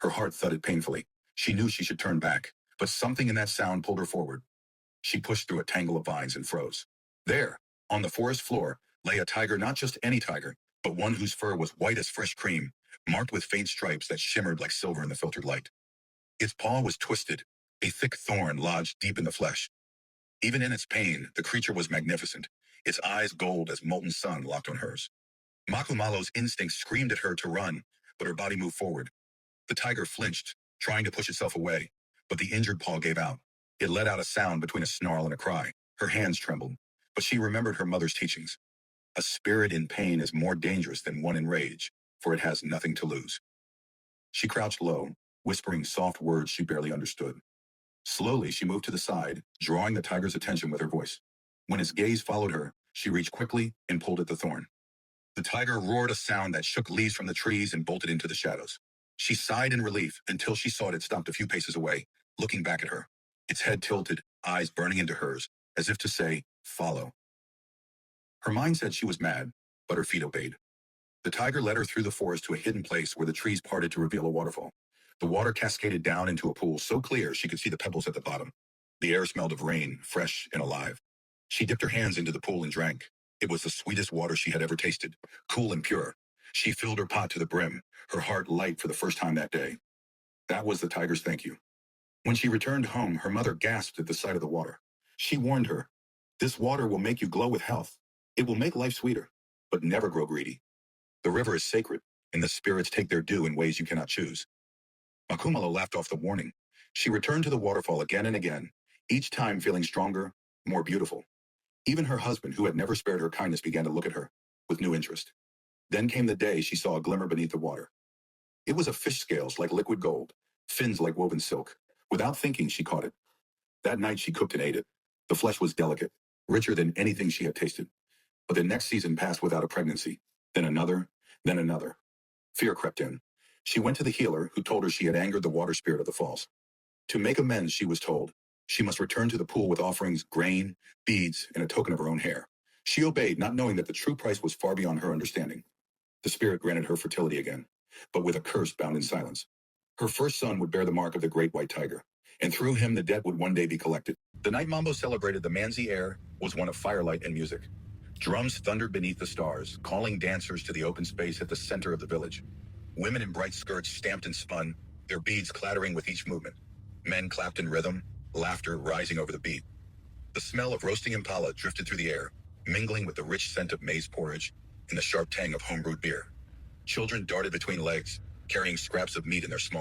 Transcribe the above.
Her heart thudded painfully. She knew she should turn back, but something in that sound pulled her forward. She pushed through a tangle of vines and froze. There, on the forest floor, lay a tiger, not just any tiger, but one whose fur was white as fresh cream, marked with faint stripes that shimmered like silver in the filtered light. Its paw was twisted, a thick thorn lodged deep in the flesh. Even in its pain, the creature was magnificent, its eyes gold as molten sun locked on hers. Makumalo's instinct screamed at her to run, but her body moved forward. The tiger flinched, trying to push itself away, but the injured paw gave out. It let out a sound between a snarl and a cry. Her hands trembled, but she remembered her mother's teachings. A spirit in pain is more dangerous than one in rage, for it has nothing to lose. She crouched low, whispering soft words she barely understood. Slowly, she moved to the side, drawing the tiger's attention with her voice. When its gaze followed her, she reached quickly and pulled at the thorn. The tiger roared a sound that shook leaves from the trees and bolted into the shadows. She sighed in relief until she saw it had stopped a few paces away, looking back at her. Its head tilted, eyes burning into hers, as if to say, "Follow." Her mind said she was mad, but her feet obeyed. The tiger led her through the forest to a hidden place where the trees parted to reveal a waterfall. The water cascaded down into a pool so clear she could see the pebbles at the bottom. The air smelled of rain, fresh and alive. She dipped her hands into the pool and drank. It was the sweetest water she had ever tasted, cool and pure. She filled her pot to the brim, her heart light for the first time that day. That was the tiger's thank you. When she returned home, her mother gasped at the sight of the water. She warned her, "This water will make you glow with health. It will make life sweeter, but never grow greedy. The river is sacred, and the spirits take their due in ways you cannot choose." Makumalo laughed off the warning. She returned to the waterfall again and again, each time feeling stronger, more beautiful. Even her husband, who had never spared her kindness, began to look at her with new interest. Then came the day she saw a glimmer beneath the water. It was a fish scales like liquid gold, fins like woven silk. Without thinking, she caught it. That night she cooked and ate it. The flesh was delicate, richer than anything she had tasted. But the next season passed without a pregnancy. Then another, then another. Fear crept in. She went to the healer, who told her she had angered the water spirit of the falls. To make amends, she was told, she must return to the pool with offerings, grain, beads, and a token of her own hair. She obeyed, not knowing that the true price was far beyond her understanding. The spirit granted her fertility again, but with a curse bound in silence. Her first son would bear the mark of the great white tiger, and through him the debt would one day be collected. The night Mambo celebrated the Manzi air was one of firelight and music. Drums thundered beneath the stars, calling dancers to the open space at the center of the village. Women in bright skirts stamped and spun, their beads clattering with each movement. Men clapped in rhythm, laughter rising over the beat. The smell of roasting impala drifted through the air, mingling with the rich scent of maize porridge and the sharp tang of homebrewed beer. Children darted between legs, carrying scraps of meat in their small